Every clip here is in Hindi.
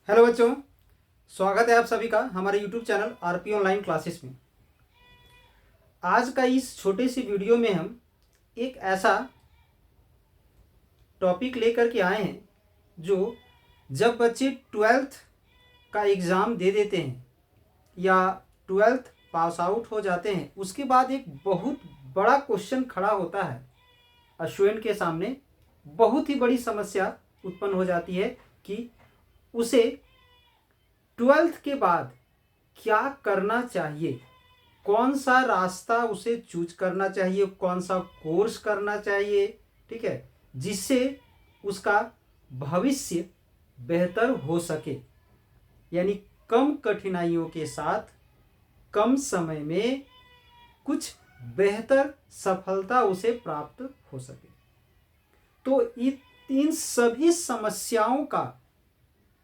हेलो बच्चों, स्वागत है आप सभी का हमारे YouTube channel RP online classes में। आज का इस छोटे सी वीडियो में हम एक ऐसा टॉपिक लेकर के आए हैं जो जब बच्चे 12th का एग्ज़ाम दे देते हैं या 12th पास आउट हो जाते हैं, उसके बाद एक बहुत बड़ा क्वेश्चन खड़ा होता है स्टूडेंट के सामने। बहुत ही बड़ी समस्या उत्पन्न हो जाती है कि उसे 12th के बाद क्या करना चाहिए, कौन सा रास्ता उसे चूज करना चाहिए, कौन सा कोर्स करना चाहिए, ठीक है, जिससे उसका भविष्य बेहतर हो सके। यानी कम कठिनाइयों के साथ कम समय में कुछ बेहतर सफलता उसे प्राप्त हो सके। तो इन सभी समस्याओं का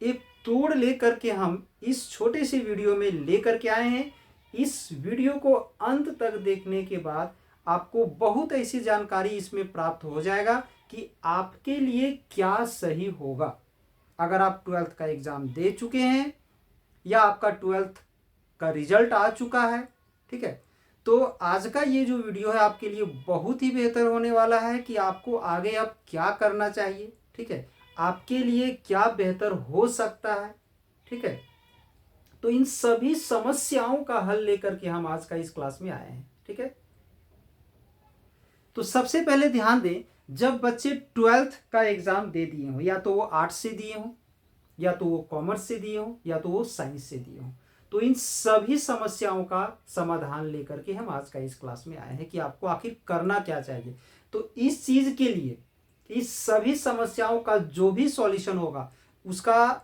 एक तोड़ लेकर के हम इस छोटे से वीडियो में लेकर के आए हैं। इस वीडियो को अंत तक देखने के बाद आपको बहुत ऐसी जानकारी इसमें प्राप्त हो जाएगा कि आपके लिए क्या सही होगा। अगर आप 12th का एग्ज़ाम दे चुके हैं या आपका 12th का रिजल्ट आ चुका है, ठीक है, तो आज का ये जो वीडियो है आपके लिए बहुत ही बेहतर होने वाला है कि आपको आगे अब क्या करना चाहिए, ठीक है, आपके लिए क्या बेहतर हो सकता है, ठीक है। तो इन सभी समस्याओं का हल लेकर के हम आज का इस क्लास में आए हैं, ठीक है। तो सबसे पहले ध्यान दें, जब बच्चे 12th का एग्जाम दे दिए हों, या तो वो आर्ट्स से दिए हों, या तो वो कॉमर्स से दिए हों, या तो वो साइंस से दिए हों, तो इन सभी समस्याओं का समाधान लेकर के हम आज का इस क्लास में आए हैं कि आपको आखिर करना क्या चाहिए। तो इस चीज के लिए, इस सभी समस्याओं का जो भी सॉल्यूशन होगा, उसका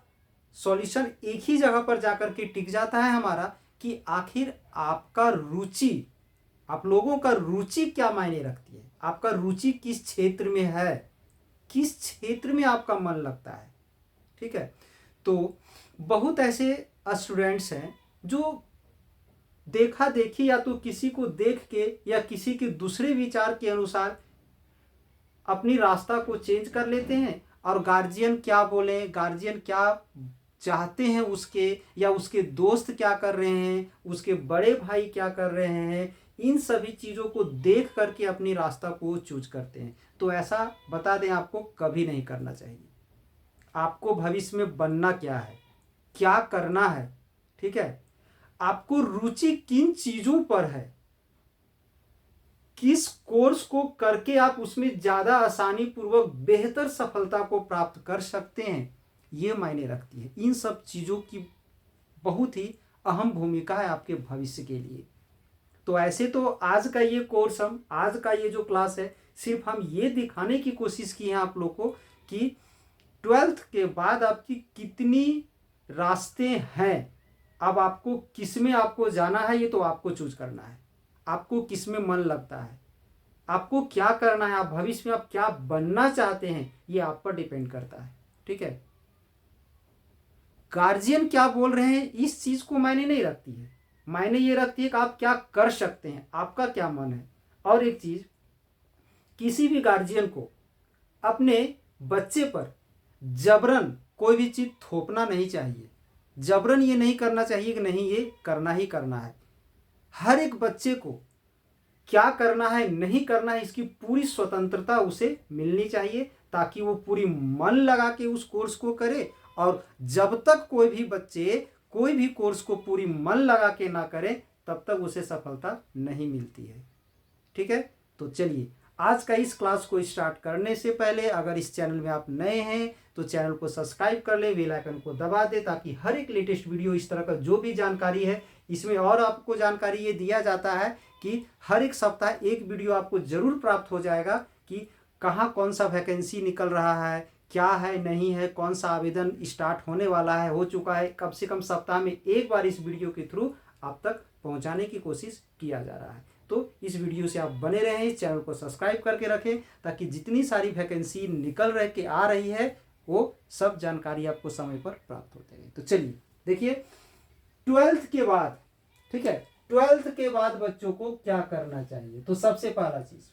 सॉल्यूशन एक ही जगह पर जाकर के टिक जाता है हमारा, कि आखिर आपका रुचि, आप लोगों का रुचि क्या मायने रखती है, आपका रुचि किस क्षेत्र में है, किस क्षेत्र में आपका मन लगता है, ठीक है। तो बहुत ऐसे स्टूडेंट्स हैं जो देखा देखी, या तो किसी को देख के या किसी के दूसरे विचार के अनुसार अपनी रास्ता को चेंज कर लेते हैं, और गार्जियन क्या बोले, गार्जियन क्या चाहते हैं उसके, या उसके दोस्त क्या कर रहे हैं, उसके बड़े भाई क्या कर रहे हैं, इन सभी चीज़ों को देख करके अपनी रास्ता को चूज करते हैं। तो ऐसा बता दें, आपको कभी नहीं करना चाहिए। आपको भविष्य में बनना क्या है, क्या करना है, ठीक है, आपको रुचि किन चीज़ों पर है, किस कोर्स को करके आप उसमें ज़्यादा आसानी पूर्वक बेहतर सफलता को प्राप्त कर सकते हैं, ये मायने रखती है। इन सब चीज़ों की बहुत ही अहम भूमिका है आपके भविष्य के लिए। तो ऐसे तो आज का ये कोर्स, हम आज का ये जो क्लास है, सिर्फ हम ये दिखाने की कोशिश की है आप लोग को कि 12th के बाद आपकी कितनी रास्ते हैं। अब आपको किस में आपको जाना है, ये तो आपको चूज करना है। आपको किस में मन लगता है, आपको क्या करना है, आप भविष्य में आप क्या बनना चाहते हैं, ये आप पर डिपेंड करता है, ठीक है। गार्जियन क्या बोल रहे हैं इस चीज को मायने नहीं रखती है, मायने ये रखती है कि आप क्या कर सकते हैं, आपका क्या मन है। और एक चीज, किसी भी गार्जियन को अपने बच्चे पर जबरन कोई भी चीज थोपना नहीं चाहिए। जबरन ये नहीं करना चाहिए कि नहीं ये करना ही करना है। हर एक बच्चे को क्या करना है, नहीं करना है, इसकी पूरी स्वतंत्रता उसे मिलनी चाहिए, ताकि वो पूरी मन लगा के उस कोर्स को करे। और जब तक कोई भी बच्चे कोई भी कोर्स को पूरी मन लगा के ना करे, तब तक उसे सफलता नहीं मिलती है, ठीक है। तो चलिए, आज का इस क्लास को स्टार्ट करने से पहले अगर इस चैनल में आप नए हैं तो चैनल को सब्सक्राइब कर ले, बेल आइकन को दबा दे, ताकि हर एक लेटेस्ट वीडियो, इस तरह का जो भी जानकारी है इसमें, और आपको जानकारी ये दिया जाता है कि हर एक सप्ताह एक वीडियो आपको जरूर प्राप्त हो जाएगा कि कहाँ कौन सा वैकेंसी निकल रहा है, क्या है, नहीं है, कौन सा आवेदन स्टार्ट होने वाला है, हो चुका है, कम से कम सप्ताह में एक बार इस वीडियो के थ्रू आप तक पहुंचाने की कोशिश किया जा रहा है। तो इस वीडियो से आप बने रहें, इस चैनल को सब्सक्राइब करके रखें, ताकि जितनी सारी वैकेंसी निकल रह के आ रही है वो सब जानकारी आपको समय पर प्राप्त होते हैं। तो चलिए देखिए, 12th के बाद, ठीक है, 12th के बाद बच्चों को क्या करना चाहिए। तो सबसे पहला चीज,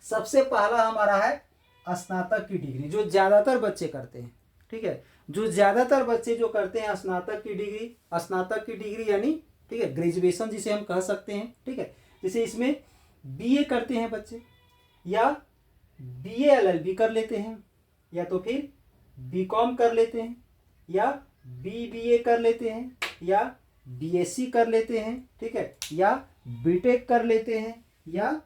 सबसे पहला हमारा है स्नातक की डिग्री, जो ज्यादातर बच्चे करते हैं, ठीक है। जो ज़्यादातर बच्चे जो करते हैं स्नातक की डिग्री यानी ठीक है ग्रेजुएशन जिसे हम कह सकते हैं, ठीक है। जैसे इसमें बीए करते हैं बच्चे, या बीए एलएलबी कर लेते हैं, या तो फिर बीकॉम कर लेते हैं, या बीबीए कर लेते हैं, या बीएससी कर लेते हैं, ठीक है, या बीटेक कर लेते हैं, या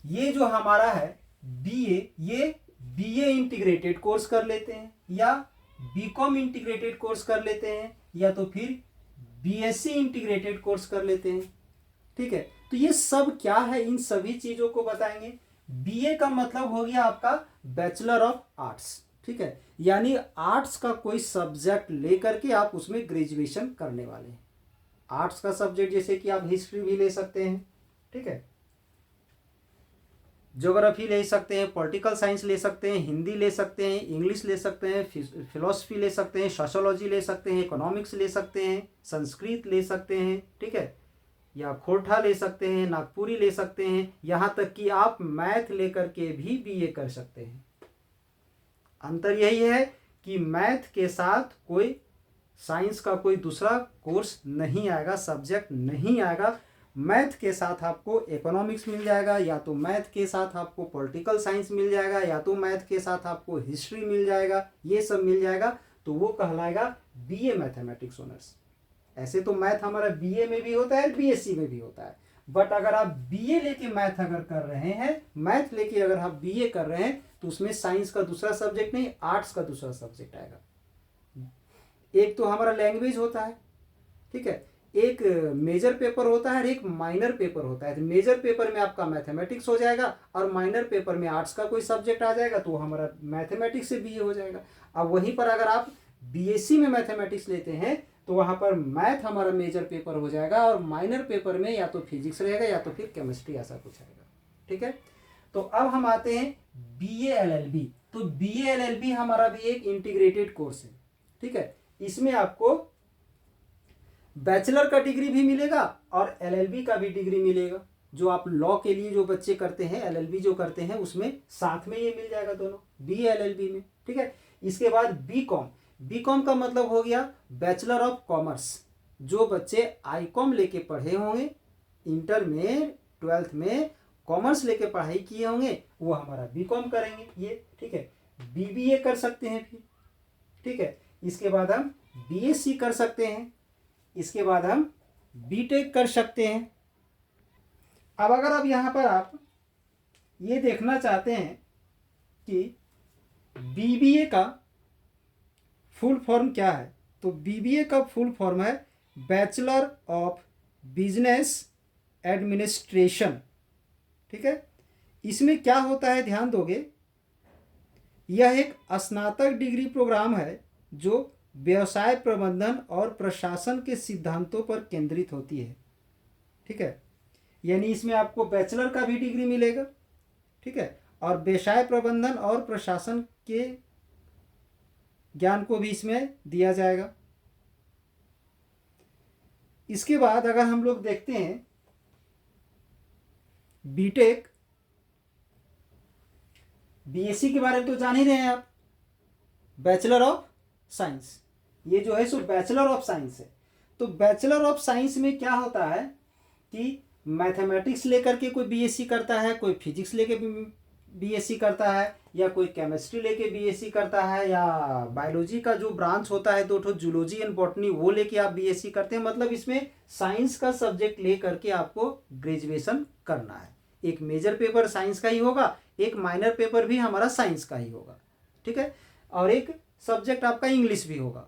ये जो हमारा है बीए, ये बीए इंटीग्रेटेड कोर्स कर लेते हैं, या बीकॉम इंटीग्रेटेड कोर्स कर लेते हैं, या तो फिर बीएससी इंटीग्रेटेड कोर्स कर लेते हैं, ठीक है। तो ये सब क्या है, इन सभी चीजों को बताएंगे। बीए का मतलब हो गया आपका बैचलर ऑफ आर्ट्स, ठीक है, यानी आर्ट्स का कोई सब्जेक्ट लेकर के आप उसमें ग्रेजुएशन करने वाले हैं। आर्ट्स का सब्जेक्ट जैसे कि आप हिस्ट्री भी ले सकते हैं, ठीक है, ज्योग्राफी ले सकते हैं, पॉलिटिकल साइंस ले सकते हैं, हिंदी ले सकते हैं, इंग्लिश ले सकते हैं, फिलोसफी ले सकते हैं, सोशोलॉजी ले सकते हैं, इकोनॉमिक्स ले सकते हैं, संस्कृत ले सकते हैं, ठीक है, या खोरठा ले सकते हैं, नागपुरी ले सकते हैं, यहाँ तक कि आप मैथ लेकर के भी बीए कर सकते हैं। अंतर यही है कि मैथ के साथ कोई साइंस का कोई दूसरा कोर्स नहीं आएगा, सब्जेक्ट नहीं आएगा। मैथ के साथ आपको इकोनॉमिक्स मिल जाएगा, या तो मैथ के साथ आपको पॉलिटिकल साइंस मिल जाएगा, या तो मैथ के साथ आपको हिस्ट्री मिल जाएगा, ये सब मिल जाएगा, तो वो कहलाएगा बीए मैथमेटिक्स ऑनर्स। ऐसे तो मैथ हमारा बीए में भी होता है, बीएससी में भी होता है, बट अगर आप बीए लेके मैथ अगर कर रहे हैं, मैथ लेके अगर आप बीए कर रहे हैं, तो उसमें साइंस का दूसरा सब्जेक्ट नहीं, आर्ट्स का दूसरा सब्जेक्ट आएगा। एक तो हमारा लैंग्वेज होता है, ठीक है, एक मेजर पेपर होता है और एक माइनर पेपर होता है। तो मेजर पेपर में आपका मैथमेटिक्स हो जाएगा और माइनर पेपर में आर्ट्स का कोई सब्जेक्ट आ जाएगा, तो हमारा मैथमेटिक्स से बीए हो जाएगा। अब वहीं पर अगर आप बीएससी में मैथमेटिक्स लेते हैं, तो वहाँ पर मैथ हमारा मेजर पेपर हो जाएगा, और माइनर पेपर में या तो फिजिक्स रहेगा या तो फिर केमिस्ट्री, ऐसा कुछ आएगा, ठीक है। तो अब हम आते हैं बीए एलएलबी। तो बीए एलएलबी हमारा भी एक इंटीग्रेटेड कोर्स है, ठीक है। इसमें आपको बैचलर का डिग्री भी मिलेगा और एलएलबी का भी डिग्री मिलेगा। जो आप लॉ के लिए जो बच्चे करते हैं, एलएलबी जो करते हैं, उसमें साथ में ये मिल जाएगा दोनों, बीए एलएलबी में, ठीक है। इसके बाद बीकॉम। बीकॉम का मतलब हो गया बैचलर ऑफ कॉमर्स। जो बच्चे आईकॉम लेके पढ़े होंगे, इंटर में 12th में कॉमर्स लेके पढ़ाई किए होंगे, वो हमारा बीकॉम करेंगे ये, ठीक है। बीबीए कर सकते हैं फिर, ठीक है। इसके बाद हम बीएससी कर सकते हैं, इसके बाद हम बीटेक कर सकते हैं। अब अगर अब यहाँ पर आप ये देखना चाहते हैं कि बीबीए का फुल फॉर्म क्या है, तो बीबीए का फुल फॉर्म है बैचलर ऑफ बिजनेस एडमिनिस्ट्रेशन, ठीक है। इसमें क्या होता है ध्यान दोगे, यह एक स्नातक डिग्री प्रोग्राम है जो व्यवसाय प्रबंधन और प्रशासन के सिद्धांतों पर केंद्रित होती है, ठीक है। यानी इसमें आपको बैचलर का भी डिग्री मिलेगा, ठीक है, और व्यवसाय प्रबंधन और प्रशासन के ज्ञान को भी इसमें दिया जाएगा। इसके बाद अगर हम लोग देखते हैं बीटेक, बीएससी के बारे में तो जान ही रहे हैं आप, बैचलर ऑफ साइंस, ये जो है सो बैचलर ऑफ साइंस है। तो बैचलर ऑफ साइंस में क्या होता है कि मैथमेटिक्स लेकर के कोई बीएससी करता है, कोई फिजिक्स लेके बीएससी करता है, या कोई केमिस्ट्री लेके बीएससी करता है, या बायोलॉजी का जो ब्रांच होता है, दो ठो जूलॉजी एंड बॉटनी, वो लेके आप बीएससी करते हैं। मतलब इसमें साइंस का सब्जेक्ट ले करके आपको ग्रेजुएशन करना है। एक मेजर पेपर साइंस का ही होगा, एक माइनर पेपर भी हमारा साइंस का ही होगा, ठीक है, और एक सब्जेक्ट आपका इंग्लिश भी होगा।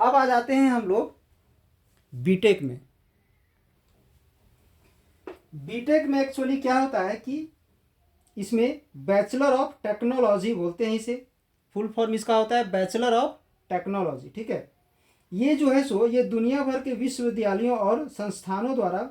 अब आ जाते हैं हम लोग बीटेक में। बीटेक में एक्चुअली क्या होता है कि इसमें बैचलर ऑफ टेक्नोलॉजी बोलते हैं इसे, फुल फॉर्म इसका होता है बैचलर ऑफ टेक्नोलॉजी, ठीक है। ये जो है सो ये दुनिया भर के विश्वविद्यालयों और संस्थानों द्वारा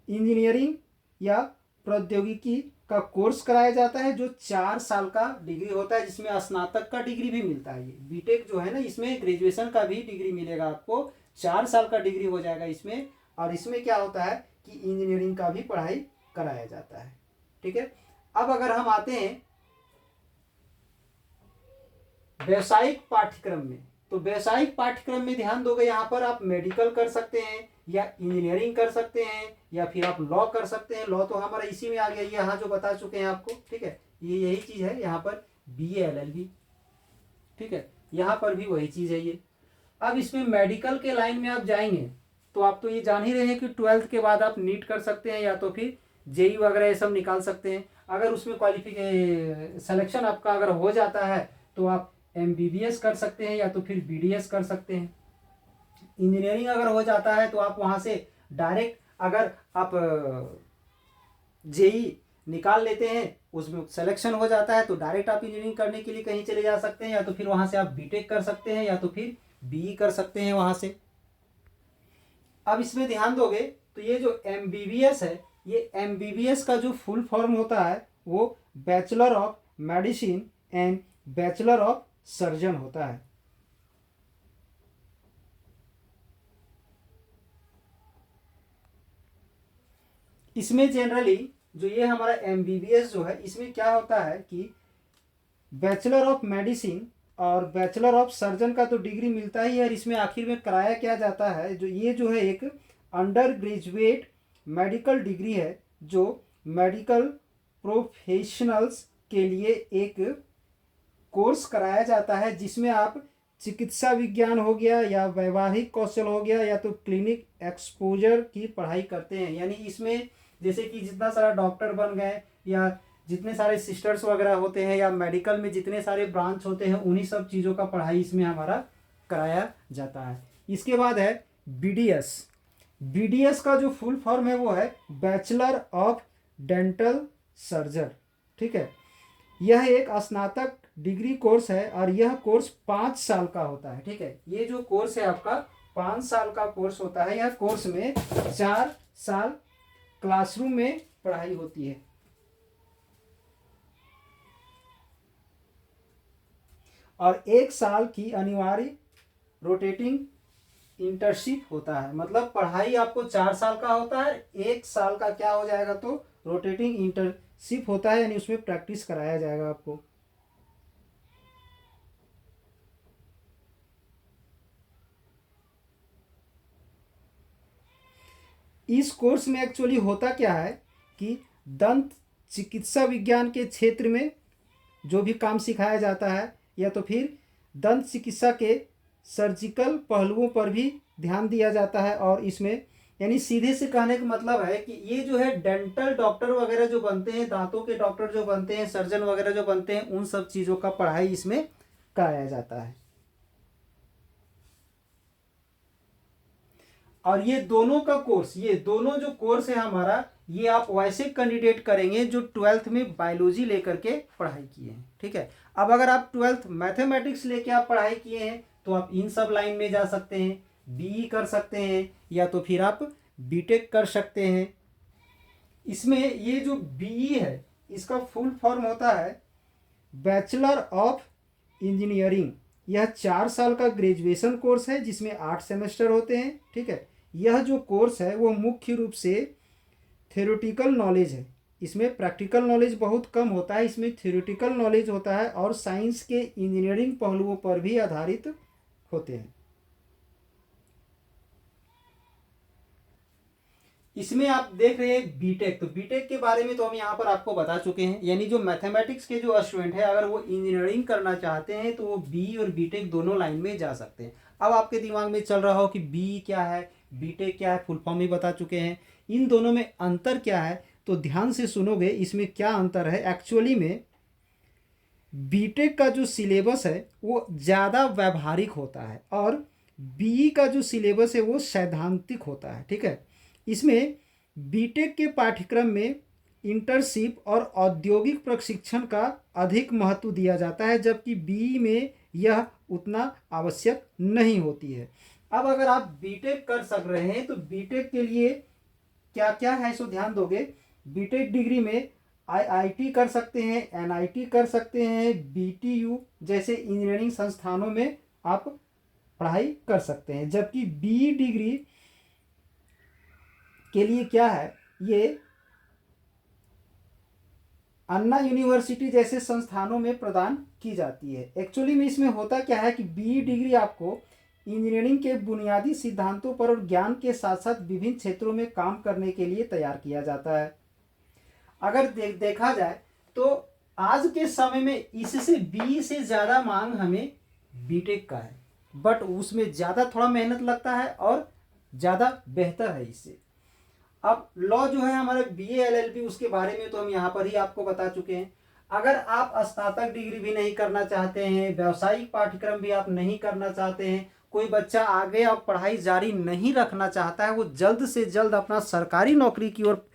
इंजीनियरिंग या प्रौद्योगिकी का कोर्स कराया जाता है, जो 4 साल का डिग्री होता है, जिसमें स्नातक का डिग्री भी मिलता है। ये बीटेक जो है ना, इसमें ग्रेजुएशन का भी डिग्री मिलेगा आपको, 4 साल का डिग्री हो जाएगा इसमें। और इसमें क्या होता है कि इंजीनियरिंग का भी पढ़ाई कराया जाता है, ठीक है। अब अगर हम आते हैं व्यावसायिक पाठ्यक्रम में, तो व्यावसायिक पाठ्यक्रम में ध्यान दोगे, यहाँ पर आप मेडिकल कर सकते हैं या इंजीनियरिंग कर सकते हैं या फिर आप लॉ कर सकते हैं। लॉ तो हमारा इसी में आ गया, ये यहाँ जो बता चुके हैं आपको, ठीक है, ये यही चीज़ है यहाँ पर, BA LLB, ठीक है, यहाँ पर भी वही चीज़ है ये। अब इसमें मेडिकल के लाइन में आप जाएंगे तो आप तो ये जान ही रहे हैं कि 12th के बाद आप नीट कर सकते हैं या तो फिर JEE वगैरह ये सब निकाल सकते हैं। अगर उसमें सिलेक्शन आपका अगर हो जाता है तो आप MBBS कर सकते हैं या तो फिर BDS कर सकते हैं। इंजीनियरिंग अगर हो जाता है तो आप वहाँ से डायरेक्ट, अगर आप JEE निकाल लेते हैं, उसमें सिलेक्शन हो जाता है तो डायरेक्ट आप इंजीनियरिंग करने के लिए कहीं चले जा सकते हैं, या तो फिर वहाँ से आप BTech कर सकते हैं या तो फिर BE कर सकते हैं वहाँ से। अब इसमें ध्यान दोगे तो ये जो MBBS है, ये MBBS का जो फुल फॉर्म होता है वो bachelor of medicine and bachelor of surgeon होता है। इसमें जनरली जो ये हमारा MBBS जो है, इसमें क्या होता है कि बैचलर ऑफ मेडिसिन और बैचलर ऑफ सर्जन का तो डिग्री मिलता ही है, और इसमें आखिर में कराया क्या जाता है, जो ये जो है एक अंडर ग्रेजुएट मेडिकल डिग्री है जो मेडिकल प्रोफेशनल्स के लिए एक कोर्स कराया जाता है, जिसमें आप चिकित्सा विज्ञान हो गया या वैवाहिक कौशल हो गया या तो क्लिनिक एक्सपोजर की पढ़ाई करते हैं। यानी इसमें जैसे कि जितना सारा डॉक्टर बन गए या जितने सारे सिस्टर्स वगैरह होते हैं या मेडिकल में जितने सारे ब्रांच होते हैं, उन्हीं सब चीज़ों का पढ़ाई इसमें हमारा कराया जाता है। इसके बाद है BDS। BDS का जो फुल फॉर्म है वो है बैचलर ऑफ डेंटल सर्जन, ठीक है। यह एक स्नातक डिग्री कोर्स है और यह कोर्स 5 साल का होता है, ठीक है। ये जो कोर्स है आपका 5 साल का कोर्स होता है। यह कोर्स में 4 साल क्लासरूम में पढ़ाई होती है और 1 साल की अनिवार्य रोटेटिंग इंटर्नशिप होता है। मतलब पढ़ाई आपको 4 साल का होता है, 1 साल का क्या हो जाएगा तो रोटेटिंग इंटर्नशिप होता है, यानी उसमें प्रैक्टिस कराया जाएगा आपको। इस कोर्स में एक्चुअली होता क्या है कि दंत चिकित्सा विज्ञान के क्षेत्र में जो भी काम सिखाया जाता है या तो फिर दंत चिकित्सा के सर्जिकल पहलुओं पर भी ध्यान दिया जाता है। और इसमें यानी सीधे से कहने का मतलब है कि ये जो है डेंटल डॉक्टर वगैरह जो बनते हैं, दांतों के डॉक्टर जो बनते हैं, सर्जन वगैरह जो बनते हैं, उन सब चीज़ों का पढ़ाई इसमें कराया जाता है। और ये दोनों का कोर्स, ये दोनों जो कोर्स है हमारा, ये आप वैसे कैंडिडेट करेंगे जो 12th में बायोलॉजी लेकर के पढ़ाई किए हैं, ठीक है। अब अगर आप 12th मैथमेटिक्स लेके आप पढ़ाई किए हैं तो आप इन सब लाइन में जा सकते हैं, BE कर सकते हैं या तो फिर आप BTech कर सकते हैं। इसमें ये जो BE है इसका फुल फॉर्म होता है बैचलर ऑफ इंजीनियरिंग। यह 4 साल का ग्रेजुएशन कोर्स है जिसमें 8 सेमेस्टर होते हैं, ठीक है। यह जो कोर्स है वो मुख्य रूप से थ्योरेटिकल नॉलेज है, इसमें प्रैक्टिकल नॉलेज बहुत कम होता है, इसमें थ्योरेटिकल नॉलेज होता है और साइंस के इंजीनियरिंग पहलुओं पर भी आधारित होते हैं। इसमें आप देख रहे हैं BTech, तो BTech के बारे में तो हम यहाँ पर आपको बता चुके हैं। यानी जो मैथमेटिक्स के जो स्टूडेंट है अगर वो इंजीनियरिंग करना चाहते हैं तो वो BE और BTech दोनों लाइन में जा सकते हैं। अब आपके दिमाग में चल रहा हो कि BE क्या है, BTech क्या है, फुल फॉर्म ही बता चुके हैं। इन दोनों में अंतर क्या है तो ध्यान से सुनोगे इसमें क्या अंतर है। एक्चुअली में BTech का जो सिलेबस है वो ज़्यादा व्यावहारिक होता है और BE का जो सिलेबस है वो सैद्धांतिक होता है, ठीक है। इसमें BTech के पाठ्यक्रम में इंटर्नशिप और औद्योगिक प्रशिक्षण का अधिक महत्व दिया जाता है, जबकि BE में यह उतना आवश्यक नहीं होती है। अब अगर आप BTech कर सक रहे हैं तो BTech के लिए क्या क्या है सो ध्यान दोगे। BTech डिग्री में IIT कर सकते हैं, NIT कर सकते हैं, BTU जैसे इंजीनियरिंग संस्थानों में आप पढ़ाई कर सकते हैं। जबकि BE डिग्री के लिए क्या है, ये अन्ना यूनिवर्सिटी जैसे संस्थानों में प्रदान की जाती है। एक्चुअली में इसमें होता क्या है कि बीई डिग्री आपको इंजीनियरिंग के बुनियादी सिद्धांतों पर और ज्ञान के साथ साथ विभिन्न क्षेत्रों में काम करने के लिए तैयार किया जाता है। अगर देखा जाए तो आज के समय में इससे बीई से ज़्यादा मांग हमें बीटेक का है, बट उसमें ज़्यादा थोड़ा मेहनत लगता है और ज़्यादा बेहतर है इससे। अब लॉ जो है हमारे बीए एलएलबी, उसके बारे में तो हम यहाँ पर ही आपको बता चुके हैं। अगर आप स्नातक डिग्री भी नहीं करना चाहते हैं, व्यावसायिक पाठ्यक्रम भी आप नहीं करना चाहते हैं, कोई बच्चा आगे अब पढ़ाई जारी नहीं रखना चाहता है, वो जल्द से जल्द अपना सरकारी नौकरी की ओर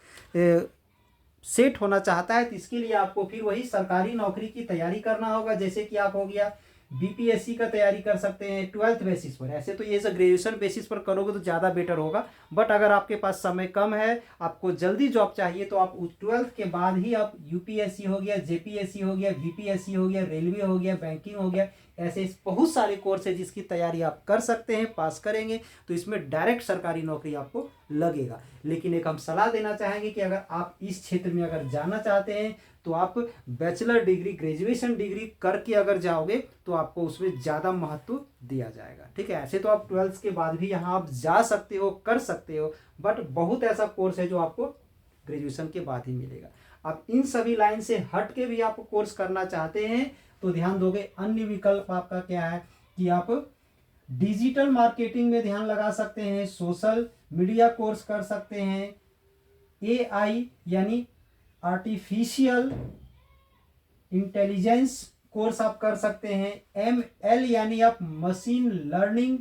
सेट होना चाहता है, तो इसके लिए आपको फिर वही सरकारी नौकरी की तैयारी करना होगा। जैसे कि आप हो गया बीपीएससी का तैयारी कर सकते हैं 12th बेसिस पर। ऐसे तो ये सब ग्रेजुएशन बेसिस पर करोगे तो ज़्यादा बेटर होगा, बट अगर आपके पास समय कम है, आपको जल्दी जॉब चाहिए, तो आप 12th के बाद ही आप यूपीएससी हो गया, जेपीएससी हो गया, बीपीएससी हो गया, रेलवे हो गया, बैंकिंग हो गया, ऐसे बहुत सारे कोर्स है जिसकी तैयारी आप कर सकते हैं। पास करेंगे तो इसमें डायरेक्ट सरकारी नौकरी आपको लगेगा। लेकिन एक हम सलाह देना चाहेंगे कि अगर आप इस क्षेत्र में अगर जाना चाहते हैं तो आप बैचलर डिग्री, ग्रेजुएशन डिग्री करके अगर जाओगे तो आपको उसमें ज़्यादा महत्व दिया जाएगा। ठीक है, ऐसे तो आप 12th के बाद भी यहाँ आप जा सकते हो, कर सकते हो, बट बहुत ऐसा कोर्स है जो आपको ग्रेजुएशन के बाद ही मिलेगा। अब इन सभी लाइन से हट के भी आप कोर्स करना चाहते हैं तो ध्यान दोगे अन्य विकल्प आपका क्या है कि आप डिजिटल मार्केटिंग में ध्यान लगा सकते हैं, सोशल मीडिया कोर्स कर सकते हैं, एआई यानी आर्टिफिशियल इंटेलिजेंस कोर्स आप कर सकते हैं, एमएल यानी आप मशीन लर्निंग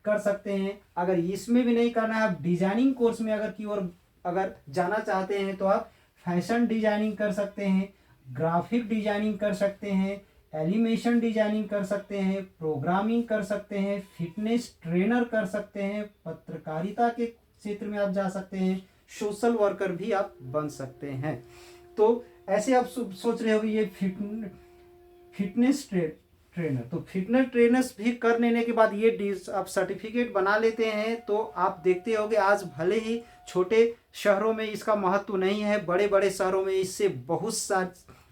कर सकते हैं। अगर इसमें भी नहीं करना है, आप डिजाइनिंग कोर्स में अगर की ओर अगर जाना चाहते हैं तो आप फैशन डिजाइनिंग कर सकते हैं, ग्राफिक डिजाइनिंग कर सकते हैं, एनिमेशन डिजाइनिंग कर सकते हैं, प्रोग्रामिंग कर सकते हैं, फिटनेस ट्रेनर कर सकते हैं, पत्रकारिता के क्षेत्र में आप जा सकते हैं, सोशल वर्कर भी आप बन सकते हैं। तो ऐसे आप सोच रहे हो ये फिटनेस ट्रेनर, तो फिटनेस ट्रेनर्स भी कर लेने के बाद ये आप सर्टिफिकेट बना लेते हैं तो आप देखते होगे आज भले ही छोटे शहरों में इसका महत्व नहीं है, बड़े बड़े शहरों में इससे बहुत सा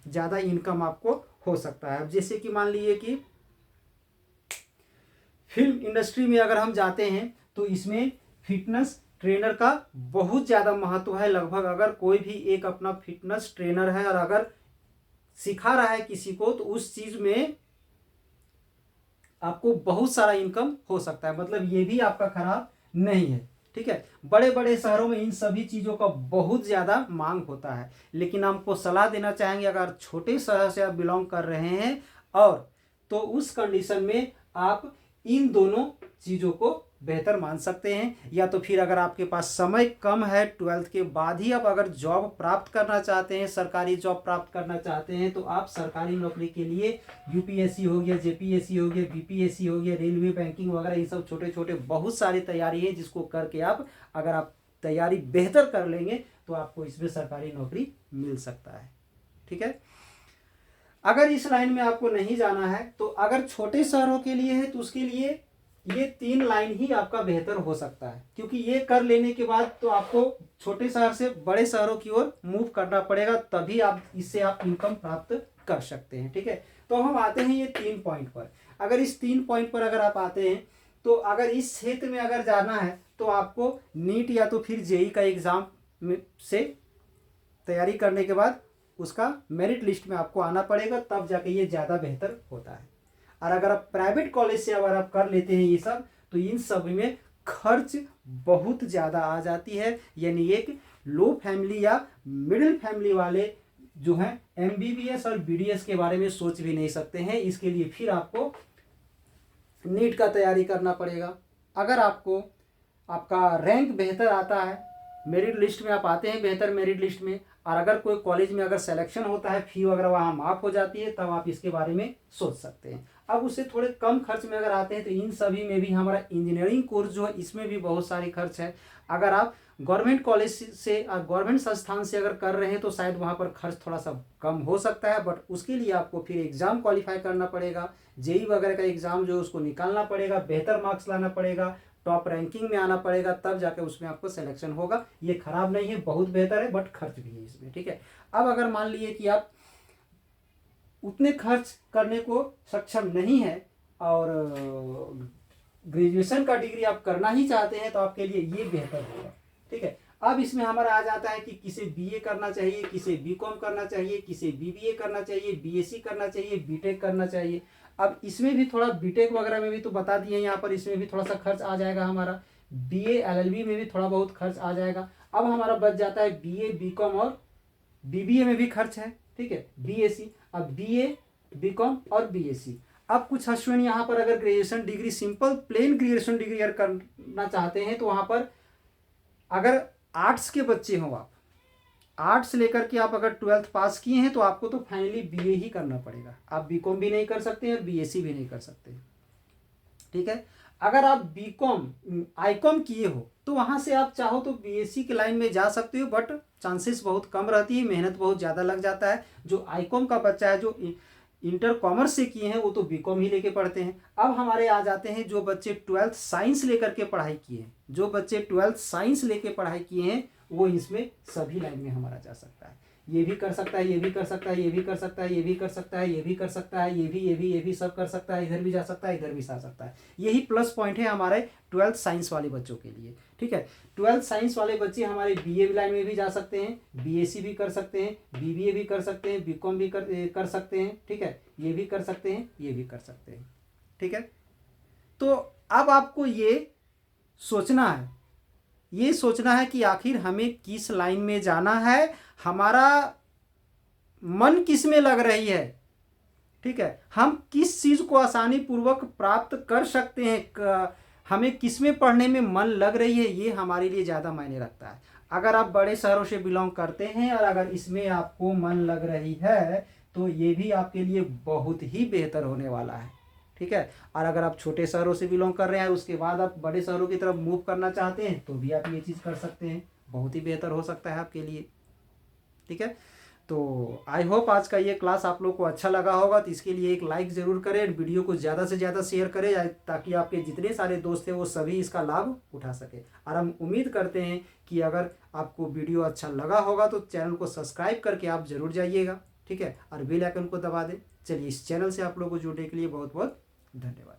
ज़्यादा इनकम आपको हो सकता है। अब जैसे कि मान लीजिए कि फिल्म इंडस्ट्री में अगर हम जाते हैं तो इसमें फिटनेस ट्रेनर का बहुत ज़्यादा महत्व है। लगभग अगर कोई भी एक अपना फिटनेस ट्रेनर है और अगर सिखा रहा है किसी को तो उस चीज़ में आपको बहुत सारा इनकम हो सकता है, मतलब ये भी आपका खराब नहीं है। ठीक है, बड़े बड़े शहरों में इन सभी चीज़ों का बहुत ज़्यादा मांग होता है, लेकिन हमको सलाह देना चाहेंगे अगर छोटे शहर से आप बिलोंग कर रहे हैं और तो उस कंडीशन में आप इन दोनों चीज़ों को बेहतर मान सकते हैं। या तो फिर अगर आपके पास समय कम है, 12th के बाद ही आप अगर जॉब प्राप्त करना चाहते हैं, सरकारी जॉब प्राप्त करना चाहते हैं, तो आप सरकारी नौकरी के लिए यूपीएससी हो गया, जेपीएससी हो गया, बीपीएससी हो गया, रेलवे, बैंकिंग वगैरह, ये सब छोटे छोटे बहुत सारी तैयारी है जिसको करके आप अगर आप तैयारी बेहतर कर लेंगे तो आपको इसमें सरकारी नौकरी मिल सकता है। ठीक है, अगर इस लाइन में आपको नहीं जाना है तो अगर छोटे शहरों के लिए है तो उसके लिए ये 3 लाइन ही आपका बेहतर हो सकता है, क्योंकि ये कर लेने के बाद तो आपको छोटे शहर से बड़े शहरों की ओर मूव करना पड़ेगा, तभी आप इससे आप इनकम प्राप्त कर सकते हैं। ठीक है, तो हम आते हैं ये 3 पॉइंट पर। अगर इस 3 पॉइंट पर अगर आप आते हैं तो अगर इस क्षेत्र में अगर जाना है तो आपको नीट या तो फिर जेई का एग्ज़ाम से तैयारी करने के बाद उसका मेरिट लिस्ट में आपको आना पड़ेगा, तब जाके ये ज़्यादा बेहतर होता है। और अगर आप प्राइवेट कॉलेज से अगर आप कर लेते हैं ये सब तो इन सब में खर्च बहुत ज़्यादा आ जाती है, यानी एक लो फैमिली या मिडिल फैमिली वाले जो हैं एमबीबीएस और बीडीएस के बारे में सोच भी नहीं सकते हैं। इसके लिए फिर आपको नीट का तैयारी करना पड़ेगा। अगर आपको आपका रैंक बेहतर आता है, मेरिट लिस्ट में आप आते हैं बेहतर मेरिट लिस्ट में, और अगर कोई कॉलेज में अगर सिलेक्शन होता है, फी वगैरह वहाँ माफ़ हो जाती है, तब आप इसके बारे में सोच सकते हैं। अब उससे थोड़े कम खर्च में अगर आते हैं तो इन सभी में भी हमारा इंजीनियरिंग कोर्स जो है इसमें भी बहुत सारे खर्च है। अगर आप गवर्नमेंट कॉलेज से गवर्नमेंट संस्थान से अगर कर रहे हैं तो शायद वहाँ पर खर्च थोड़ा सा कम हो सकता है, बट उसके लिए आपको फिर एग्ज़ाम क्वालिफाई करना पड़ेगा, जेई वगैरह का एग्ज़ाम जो है उसको निकालना पड़ेगा, बेहतर मार्क्स लाना पड़ेगा, टॉप रैंकिंग में आना पड़ेगा, तब जाकर उसमें आपको सिलेक्शन होगा। ये खराब नहीं है, बहुत बेहतर है, बट खर्च भी है इसमें। ठीक है, अब अगर मान लीजिए कि आप उतने खर्च करने को सक्षम नहीं है और ग्रेजुएशन का डिग्री आप करना ही चाहते हैं तो आपके लिए ये बेहतर होगा। ठीक है, अब इसमें हमारा आ जाता है कि किसे बीए करना चाहिए, किसे बीकॉम करना चाहिए, किसे बीबीए करना चाहिए, बीएससी करना चाहिए, बीटेक करना चाहिए। अब इसमें भी थोड़ा बीटेक वगैरह में भी तो बता दिए यहाँ पर, इसमें भी थोड़ा सा खर्च आ जाएगा हमारा। बीए एलएलबी में भी थोड़ा बहुत खर्च आ जाएगा। अब हमारा बच जाता है बीए बीकॉम और बीबीए में भी खर्च है। ठीक है, बीएससी, अब बीए बीकॉम और बीएससी। अब कुछ स्टूडेंट यहाँ पर अगर graduation degree simple plain graduation degree अगर करना चाहते हैं तो वहाँ पर अगर आर्ट्स के बच्चे हो, आप आर्ट्स लेकर के आप अगर 12th पास किए हैं तो आपको तो फाइनली बीए ही करना पड़ेगा। आप बीकॉम भी नहीं कर सकते और बीएससी भी नहीं कर सकते। ठीक है, अगर आप बीकॉम आईकॉम किए हो तो वहाँ से आप चाहो तो बीएससी के लाइन में जा सकते हो, बट चांसेस बहुत कम रहती है, मेहनत बहुत ज़्यादा लग जाता है। जो आईकॉम का बच्चा है, जो इंटर कॉमर्स से किए हैं, वो तो बीकॉम ही लेके पढ़ते हैं। अब हमारे आ जाते हैं जो बच्चे 12th साइंस लेकर के पढ़ाई किए हैं, जो बच्चे 12th साइंस लेके पढ़ाई किए हैं वो इसमें सभी लाइन में हमारा जा सकता है। ये भी कर सकता है, ये भी कर सकता है, ये भी कर सकता है, ये भी कर सकता है, ये भी कर सकता है, ये भी सब कर सकता है, इधर भी जा सकता है, इधर भी जा सकता है। यही प्लस पॉइंट है हमारे 12th साइंस वाले बच्चों के लिए। ठीक है, 12th साइंस वाले बच्चे हमारे बीए लाइन में भी जा सकते हैं, बीएससी भी कर सकते हैं, बीबीए भी कर सकते हैं, बीकॉम भी कर सकते हैं। ठीक है, ये भी कर सकते हैं, ये भी कर सकते हैं। ठीक है, तो अब आपको ये सोचना है कि आखिर हमें किस लाइन में जाना है, हमारा मन किस में लग रही है। ठीक है, हम किस चीज़ को आसानी पूर्वक प्राप्त कर सकते हैं, हमें किस में पढ़ने में मन लग रही है, ये हमारे लिए ज़्यादा मायने रखता है। अगर आप बड़े शहरों से बिलोंग करते हैं और अगर इसमें आपको मन लग रही है तो ये भी आपके लिए बहुत ही बेहतर होने वाला है। ठीक है, और अगर आप छोटे शहरों से बिलोंग कर रहे हैं उसके बाद आप बड़े शहरों की तरफ मूव करना चाहते हैं तो भी आप ये चीज़ कर सकते हैं, बहुत ही बेहतर हो सकता है आपके लिए। ठीक है, तो आई होप आज का ये क्लास आप लोग को अच्छा लगा होगा, तो इसके लिए एक लाइक ज़रूर करें, वीडियो को ज़्यादा से ज़्यादा शेयर करें ताकि आपके जितने सारे दोस्त हैं वो सभी इसका लाभ उठा सके। और हम उम्मीद करते हैं कि अगर आपको वीडियो अच्छा लगा होगा तो चैनल को सब्सक्राइब करके आप ज़रूर जाइएगा। ठीक है, और बेल आइकन को दबा दें। चलिए, इस चैनल से आप लोगों को जुड़ने के लिए बहुत बहुत धन्यवाद।